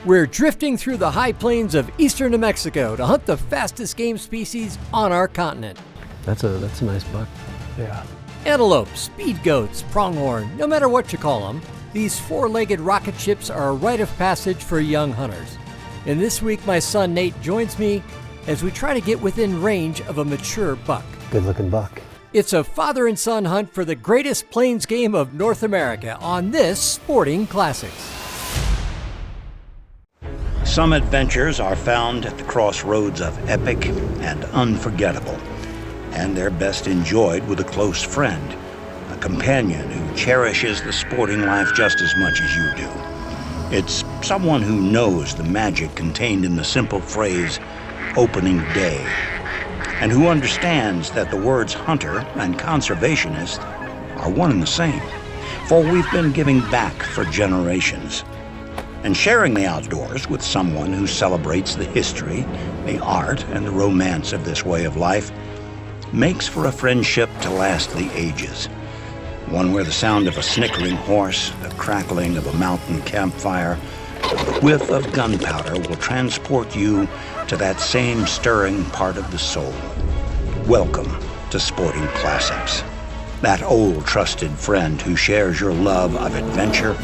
We're drifting through the high plains of eastern New Mexico to hunt the fastest game species on our continent. That's a nice buck. Yeah. Antelope, speed goats, pronghorn, no matter what you call them, these four-legged rocket ships are a rite of passage for young hunters. And this week my son Nate joins me as we try to get within range of a mature buck. Good looking buck. It's a father and son hunt for the greatest plains game of North America on this Sporting Classics. Some adventures are found at the crossroads of epic and unforgettable, and they're best enjoyed with a close friend, a companion who cherishes the sporting life just as much as you do. It's someone who knows the magic contained in the simple phrase, opening day, and who understands that the words hunter and conservationist are one and the same, for we've been giving back for generations. And sharing the outdoors with someone who celebrates the history, the art, and the romance of this way of life makes for a friendship to last the ages. One where the sound of a snickering horse, the crackling of a mountain campfire, the whiff of gunpowder will transport you to that same stirring part of the soul. Welcome to Sporting Classics. That old trusted friend who shares your love of adventure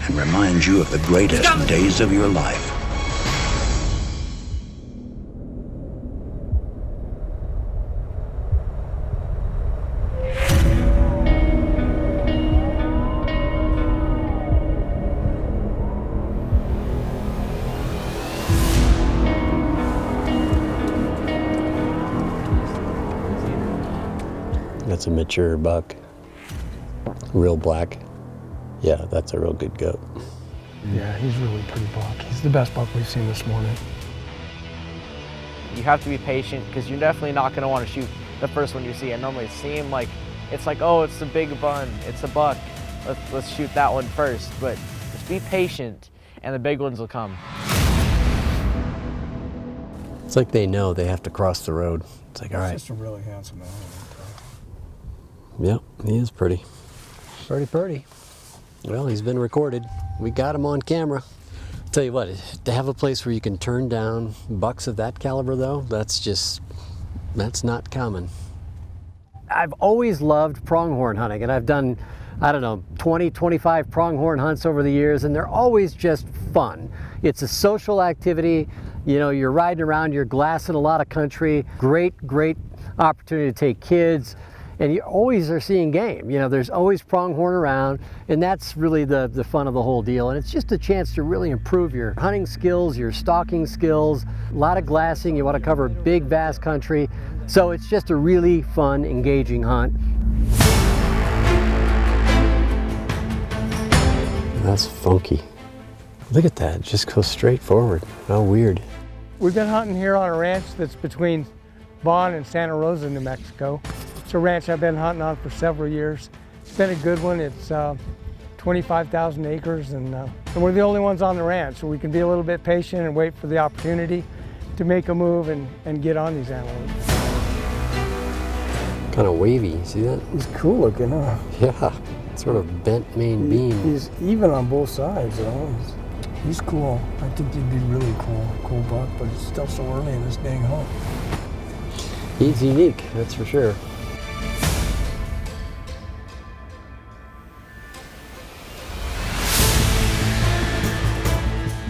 and reminds you of the greatest days of your life. That's a mature buck. Real black. Yeah, that's a real good goat. Yeah, he's really pretty buck. He's the best buck we've seen this morning. You have to be patient because you're definitely not going to want to shoot the first one you see. And normally seem like it's like, oh, it's the big bun, it's a buck. Let's shoot that one first. But just be patient, and the big ones will come. It's like they know they have to cross the road. It's like, all right. He's just a really handsome animal. Yep, he is pretty. Pretty. Well, he's been recorded. We got him on camera. Tell you what, to have a place where you can turn down bucks of that caliber though, that's not common. I've always loved pronghorn hunting, and I've done, 20, 25 pronghorn hunts over the years, and they're always just fun. It's a social activity. You know, you're riding around, you're glassing a lot of country. Great opportunity to take kids. And you always are seeing game. You know, there's always pronghorn around, and that's really the fun of the whole deal. And it's just a chance to really improve your hunting skills, your stalking skills, a lot of glassing. You want to cover big, vast country. So it's just a really fun, engaging hunt. That's funky. Look at that, just goes straight forward. How weird. We've been hunting here on a ranch that's between Vaughn and Santa Rosa, New Mexico. It's a ranch I've been hunting on for several years. It's been a good one. It's 25,000 acres, and we're the only ones on the ranch, so we can be a little bit patient and wait for the opportunity to make a move and get on these antelopes. Kind of wavy, see that? He's cool looking, huh? Yeah, sort of bent main beam. He's even on both sides, though. He's cool. I think he'd be really cool buck, but it's still so early in this dang hunt. He's unique, that's for sure.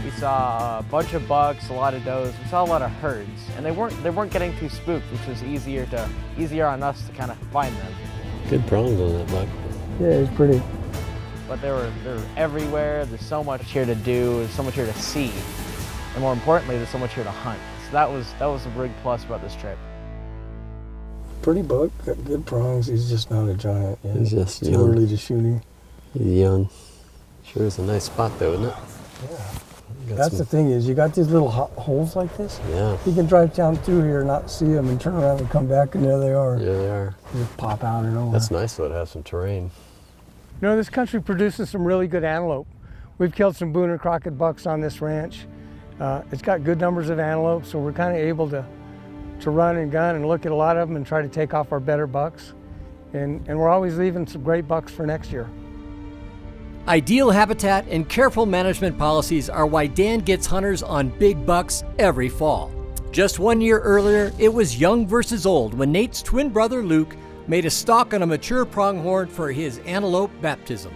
We saw a bunch of bucks, a lot of does. We saw a lot of herds, and they weren't getting too spooked, which was easier on us to kind of find them. Good prongs on that buck. Yeah, he's pretty. But they're everywhere. There's so much here to do. There's so much here to see, and more importantly, there's so much here to hunt. So that was a big plus about this trip. Pretty buck, got good prongs. He's just not a giant yet. He's just too young. early to shoot him. He's young. Sure is a nice spot though, isn't it? Yeah. That's the thing is, you got these little holes like this. Yeah. You can drive down through here and not see them and turn around and come back and there they are. Yeah, they are. They just pop out and over. That's nice though, it has some terrain. You know, this country produces some really good antelope. We've killed some Boone and Crockett bucks on this ranch. It's got good numbers of antelope, so we're kind of able to run and gun and look at a lot of them and try to take off our better bucks. And we're always leaving some great bucks for next year. Ideal habitat and careful management policies are why Dan gets hunters on big bucks every fall. Just 1 year earlier, it was young versus old when Nate's twin brother Luke made a stalk on a mature pronghorn for his antelope baptism.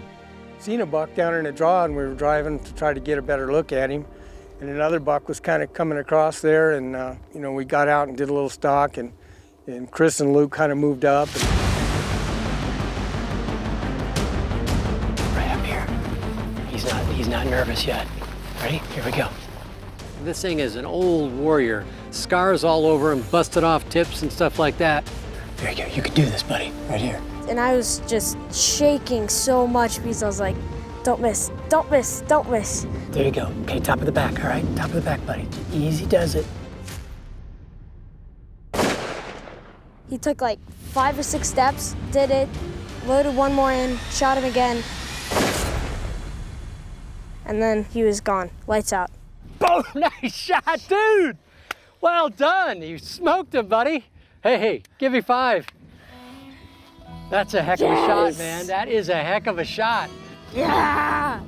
Seen a buck down in a draw, and we were driving to try to get a better look at him. And another buck was kind of coming across there, and we got out and did a little stalk, and Chris and Luke kind of moved up. Right up here. He's not nervous yet. Ready? Here we go. This thing is an old warrior. Scars all over him, busted off tips and stuff like that. There you go. You can do this, buddy. Right here. And I was just shaking so much because I was like, don't miss, don't miss, don't miss. There you go. Okay, top of the back, all right? Top of the back, buddy. Easy does it. He took like 5 or 6 steps, did it, loaded one more in, shot him again. And then he was gone, lights out. Boom! Nice shot, dude! Well done. You smoked him, buddy. Hey, give me 5. That's a heck of a shot, man. That is a heck of a shot. Yeah!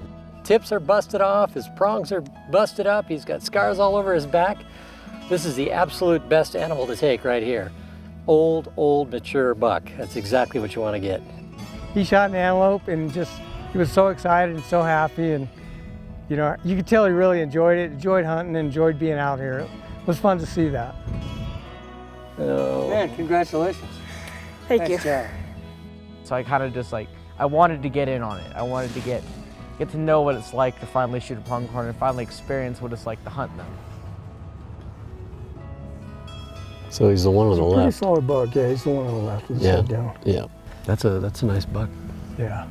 Tips are busted off, his prongs are busted up, he's got scars all over his back. This is the absolute best animal to take right here. Old, mature buck. That's exactly what you want to get. He shot an antelope, and he was so excited and so happy, and you could tell he really enjoyed it, enjoyed hunting, and enjoyed being out here. It was fun to see that. Oh. Man, congratulations. Thank you. Job. So I kind of just I wanted to get in on it. I wanted to get to know what it's like to finally shoot a pronghorn and finally experience what it's like to hunt them. So he's the one on the Pretty left. solid buck, yeah, he's the one on the left with his Yeah, head down. yeah. That's a nice buck. Yeah.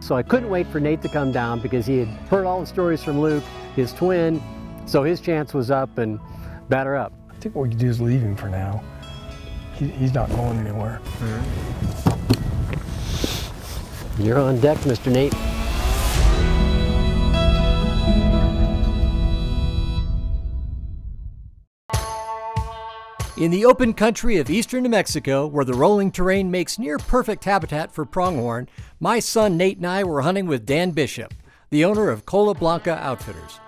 So I couldn't wait for Nate to come down because he had heard all the stories from Luke, his twin, so his chance was up and batter up. I think what we could do is leave him for now. He's not going anywhere. You're on deck, Mr. Nate. In the open country of eastern New Mexico, where the rolling terrain makes near perfect habitat for pronghorn, my son Nate and I were hunting with Dan Bishop, the owner of Cola Blanca Outfitters.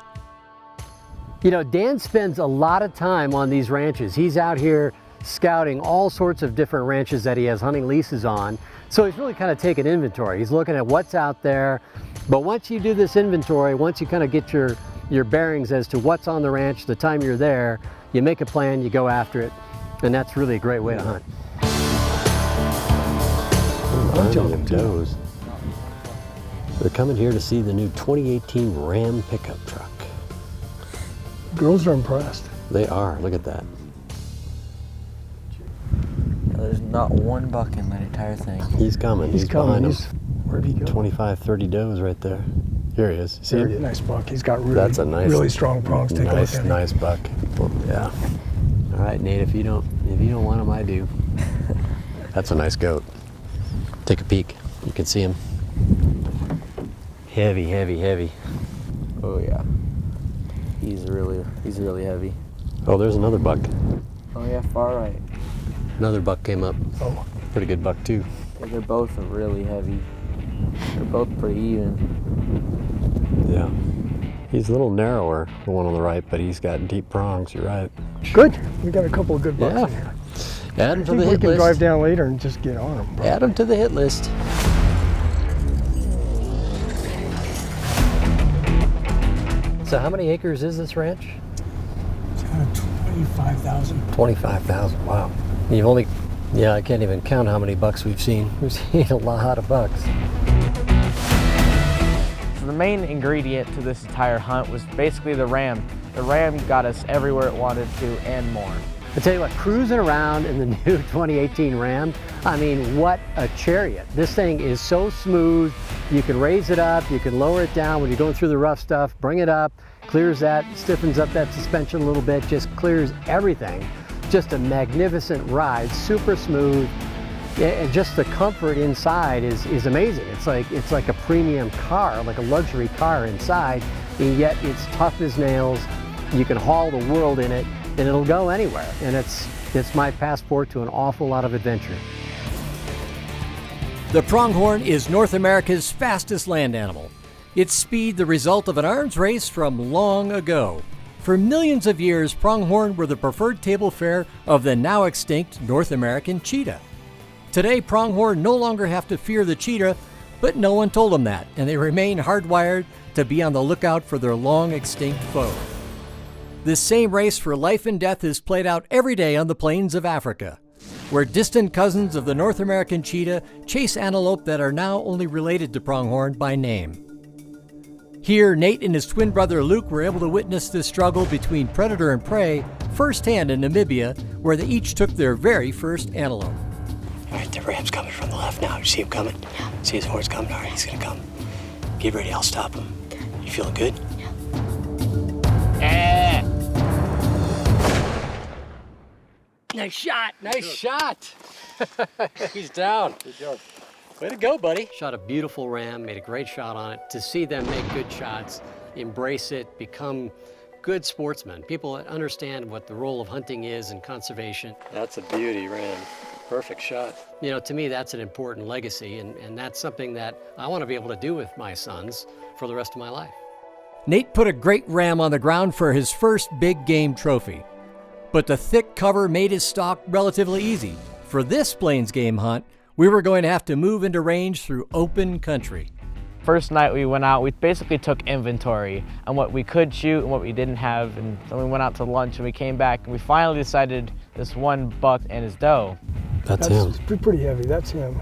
Dan spends a lot of time on these ranches. He's out here scouting all sorts of different ranches that he has hunting leases on. So he's really kind of taking inventory. He's looking at what's out there. But once you do this inventory, once you kind of get your bearings as to what's on the ranch, the time you're there, you make a plan, you go after it, and that's really a great way to hunt. Does. They're coming here to see the new 2018 Ram pickup truck. Girls are impressed. They are. Look at that. There's not one buck in that entire thing. He's coming. He's coming. Behind him. Where'd he go? 25, 30 does right there. Here he is. See him? Nice buck. He's got That's a nice, really strong prongs. Take a look at him. Nice buck. Yeah. All right, Nate, if you don't want him, I do. That's a nice goat. Take a peek. You can see him. Heavy, heavy, heavy. Oh yeah. He's really heavy. Oh, there's another buck. Oh yeah, far right. Another buck came up. Oh. Pretty good buck too. Yeah, they're both really heavy. They're both pretty even. Yeah. He's a little narrower, the one on the right, but he's got deep prongs. You're right. Good. We got a couple of good bucks Yeah. in here. Add him I to think the we hit can list. drive down later and just get on them. Add him to the hit list. So how many acres is this ranch? It's kind of 25,000. 25,000, wow. You've only, I can't even count how many bucks we've seen. We've seen a lot of bucks. So the main ingredient to this entire hunt was basically the ram. The ram got us everywhere it wanted to and more. I tell you what, cruising around in the new 2018 Ram, I mean, what a chariot. This thing is so smooth. You can raise it up, you can lower it down when you're going through the rough stuff, bring it up, clears that, stiffens up that suspension a little bit, just clears everything. Just a magnificent ride, super smooth. And just the comfort inside is amazing. It's like a premium car, like a luxury car inside, and yet it's tough as nails. You can haul the world in it, and it'll go anywhere. And it's my passport to an awful lot of adventure. The pronghorn is North America's fastest land animal. Its speed the result of an arms race from long ago. For millions of years, pronghorn were the preferred table fare of the now extinct North American cheetah. Today, pronghorn no longer have to fear the cheetah, but no one told them that, and they remain hardwired to be on the lookout for their long extinct foe. This same race for life and death is played out every day on the plains of Africa, where distant cousins of the North American cheetah chase antelope that are now only related to pronghorn by name. Here, Nate and his twin brother Luke were able to witness this struggle between predator and prey firsthand in Namibia, where they each took their very first antelope. All right, the ram's coming from the left now. You see him coming? Yeah. See his horns coming? All right, he's gonna come. Get ready, I'll stop him. You feeling good? Yeah. Nice shot. Nice shot. He's down. Good job. Way to go, buddy. Shot a beautiful ram, made a great shot on it. To see them make good shots, embrace it, become good sportsmen. People that understand what the role of hunting is and conservation. That's a beauty ram. Perfect shot. You know, to me, that's an important legacy, and that's something that I want to be able to do with my sons for the rest of my life. Nate put a great ram on the ground for his first big game trophy. But the thick cover made his stalk relatively easy. For this plains game hunt, we were going to have to move into range through open country. First night we went out, we basically took inventory on what we could shoot and what we didn't have, and then we went out to lunch and we came back and we finally decided this one buck and his doe. That's him. Pretty heavy, that's him.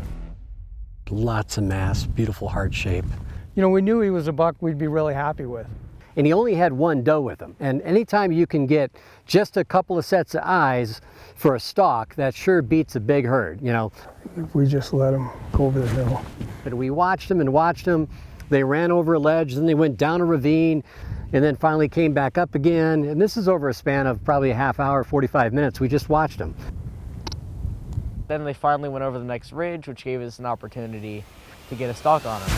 Lots of mass, beautiful heart shape. You know, we knew he was a buck we'd be really happy with. And he only had one doe with him. And anytime you can get just a couple of sets of eyes for a stalk, that sure beats a big herd, you know. If we just let him go over the hill. But we watched them and watched them. They ran over a ledge, then they went down a ravine, and then finally came back up again. And this is over a span of probably a half hour, 45 minutes. We just watched them. Then they finally went over the next ridge, which gave us an opportunity to get a stalk on him.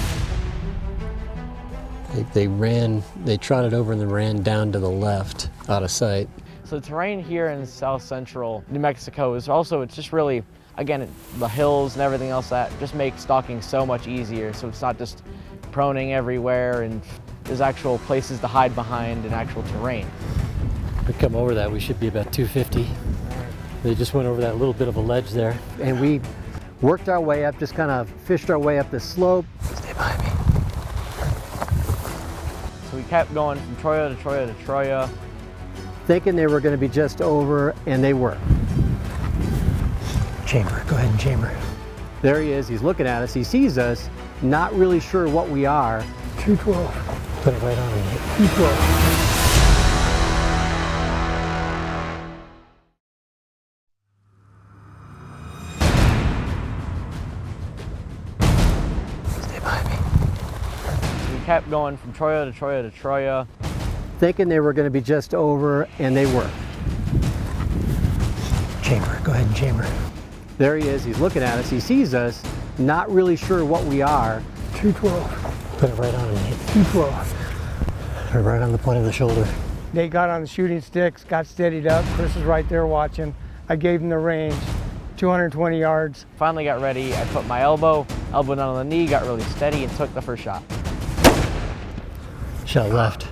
They trotted over and then ran down to the left, out of sight. So the terrain here in south central New Mexico is also, it's just really, again, the hills and everything else that just makes stalking so much easier. So it's not just proning everywhere, and there's actual places to hide behind and actual terrain. We come over that, we should be about 250. They just went over that little bit of a ledge there. And we worked our way up, just kind of fished our way up the slope. Stay by me. So we kept going from Troya to Troya to Troya. Thinking they were going to be just over, and they were. Chamber, go ahead and chamber. There he is, he's looking at us, he sees us, not really sure what we are. 212. Put it right on him. 212. Kept going from Troya to Troya to Troya. Thinking they were going to be just over, and they were. Chamber, go ahead and chamber. There he is, he's looking at us, he sees us, not really sure what we are. 212. Put it right on him. 212. Right on the point of the shoulder. Nate got on the shooting sticks, got steadied up. Chris was right there watching. I gave him the range, 220 yards. Finally got ready, I put my elbow down on the knee, got really steady, and took the first shot. Shot left.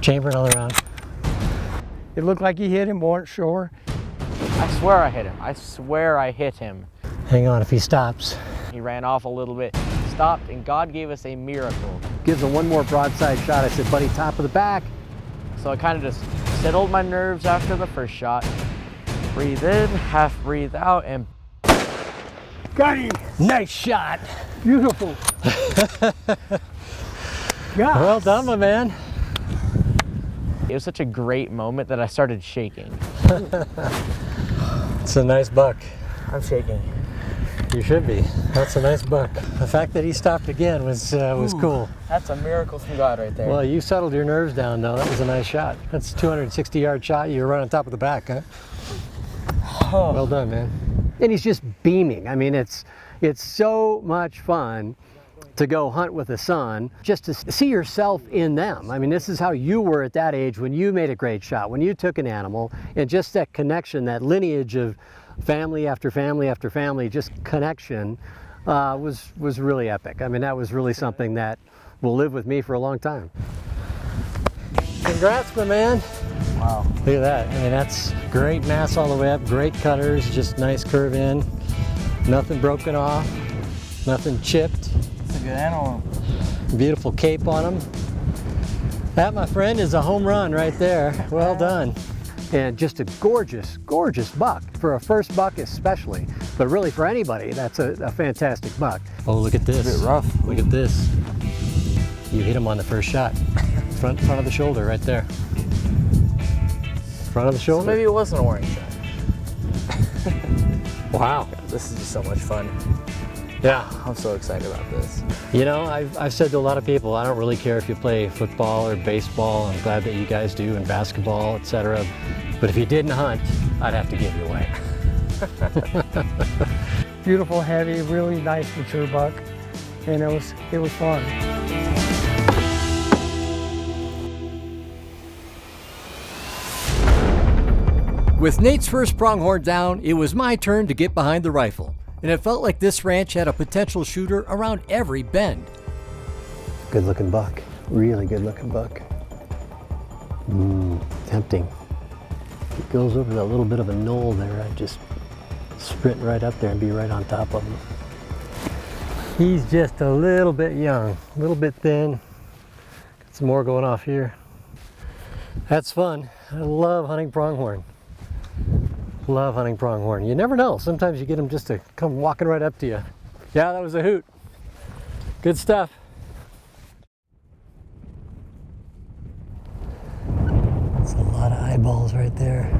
Chamber another round. It looked like he hit him, weren't sure. I swear I hit him. I swear I hit him. Hang on, if he stops. He ran off a little bit, stopped, and God gave us a miracle. Gives him one more broadside shot. I said, buddy, top of the back. So I kind of just settled my nerves after the first shot. Breathe in, half breathe out, and Got him. Nice shot. Beautiful. Yeah. Well done, my man. it was such a great moment that I started shaking. It's a nice buck. I'm shaking. You should be. That's a nice buck. The fact that he stopped again was cool. That's a miracle from God right there. Well, you settled your nerves down, though. That was a nice shot. That's a 260-yard shot. You were right on top of the back, huh? Oh. Well done, man. And he's just beaming. I mean, it's so much fun to go hunt with a son, just to see yourself in them. I mean, this is how you were at that age when you made a great shot, when you took an animal, and just that connection, that lineage of family after family after family, just connection was really epic. I mean, that was really something that will live with me for a long time. Congrats, my man. Wow. Look at that. I mean, that's great mass all the way up, great cutters, just nice curve in. Nothing broken off, nothing chipped. It's a good animal. Beautiful cape on him. That, my friend, is a home run right there. Well done. And just a gorgeous, gorgeous buck. For a first buck especially, but really for anybody, that's a fantastic buck. Oh, look at this. It's a bit rough. Look at this. You hit him on the first shot. Front of the shoulder right there. Front of the shoulder. So maybe it wasn't a warning shot. Wow. This is just so much fun. Yeah. I'm so excited about this. You know, I've said to a lot of people, I don't really care if you play football or baseball. I'm glad that you guys do, and basketball, etc. But if you didn't hunt, I'd have to give you away. Beautiful, heavy, really nice mature buck, and it was fun. With Nate's first pronghorn down, it was my turn to get behind the rifle, and it felt like this ranch had a potential shooter around every bend. Good looking buck, really good looking buck. Tempting. It goes over that little bit of a knoll there. I'd just sprint right up there and be right on top of him. He's just a little bit young, a little bit thin. Got some more going off here. That's fun. I love hunting pronghorn. Love hunting pronghorn. You never know. Sometimes you get them just to come walking right up to you. Yeah, that was a hoot. Good stuff. That's a lot of eyeballs right there.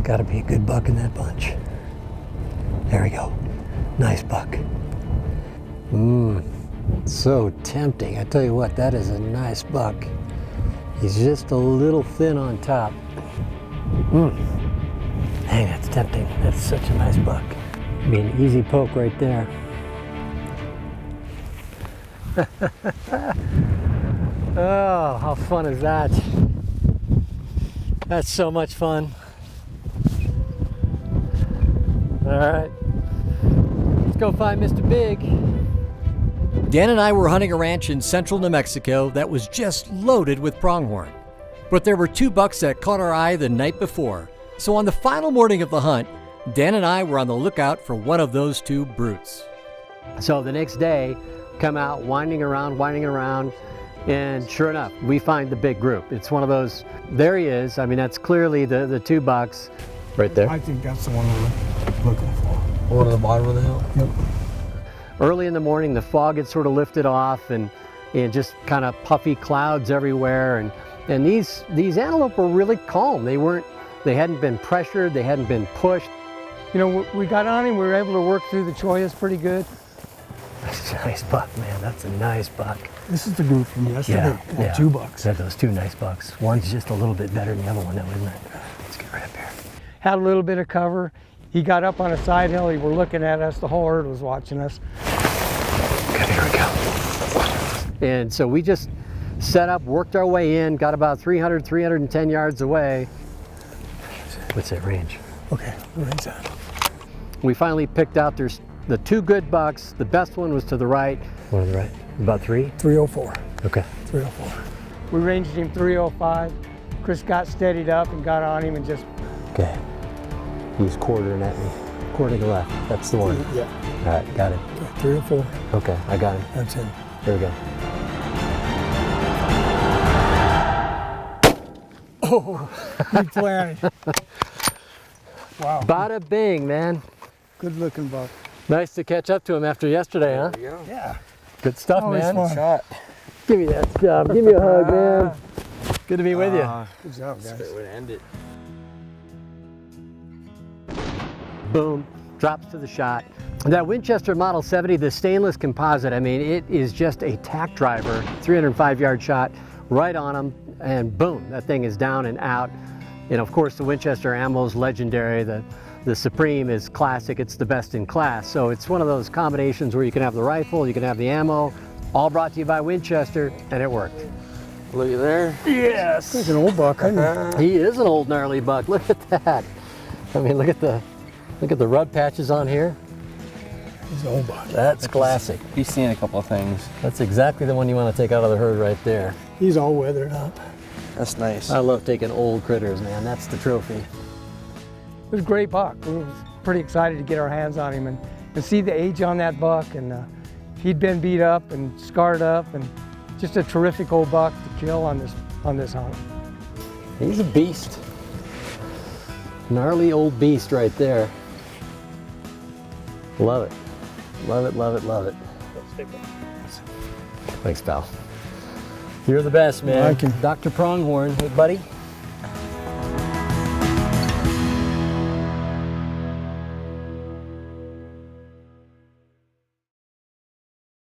Got to be a good buck in that bunch. There we go. Nice buck. So tempting. I tell you what, that is a nice buck. He's just a little thin on top. Dang, that's tempting. That's such a nice buck. Be an easy poke right there. Oh, how fun is that? That's so much fun. All right, let's go find Mr. Big. Dan and I were hunting a ranch in central New Mexico that was just loaded with pronghorn. But there were 2 bucks that caught our eye the night before. So on the final morning of the hunt, Dan and I were on the lookout for one of those 2 brutes. So the next day, come out winding around, and sure enough, we find the big group. It's one of those, there he is. I mean, that's clearly the 2 bucks. Right there. I think that's the one we're looking for. One at the bottom of the hill? Yep. Early in the morning, the fog had sort of lifted off and just kind of puffy clouds everywhere. And these antelope were really calm. They hadn't been pressured, they hadn't been pushed. You know, we got on him, we were able to work through the choias pretty good. That's a nice buck, man. That's a nice buck. This is the group from yesterday. Yeah. 2 bucks. Said those 2 nice bucks. One's just a little bit better than the other one, though, isn't it? Let's get right up here. Had a little bit of cover. He got up on a side hill, he were looking at us, the whole herd was watching us. Okay, here we go. And so we just set up, worked our way in, got about 310 yards away. What's that range? Okay, range that. We finally picked out there's the 2 good bucks. The best one was to the right. One on the right. About 3? 304. Okay. 304. We ranged him 305. Chris got steadied up and got on him and just... Okay. He's quartering at me. Quarter to the left. That's the one. Yeah. All right, got it. Okay, 304. Okay, I got him. That's him. Here we go. Oh, he planted. Wow. Bada bing, man. Good looking buck. Nice to catch up to him after yesterday, huh? There we go. Yeah. Good stuff, Always man. fun. Shot. Give me that job. Give me a hug, man. Good to be with you. Good job, That's a guys. great way to end it. Boom, drops to the shot. That Winchester Model 70, the stainless composite, I mean, it is just a tack driver, 305-yard shot right on him, and boom, that thing is down and out. And of course, the Winchester ammo is legendary. The Supreme is classic. It's the best in class. So it's one of those combinations where you can have the rifle, you can have the ammo, all brought to you by Winchester, and it worked. Look at there. Yes! He's an old buck, isn't he? He is an old gnarly buck. Look at that. I mean, look at the rub patches on here. He's an old buck. That's classic. He's seen a couple of things. That's exactly the one you want to take out of the herd right there. He's all weathered up. That's nice. I love taking old critters, man. That's the trophy. It was a great buck. We were pretty excited to get our hands on him and see the age on that buck. And he'd been beat up and scarred up, and just a terrific old buck to kill on this hunt. He's a beast. Gnarly old beast right there. Love it. Love it, love it, love it. Thanks, pal. You're the best, man. Thank you. Dr. Pronghorn, hey, buddy.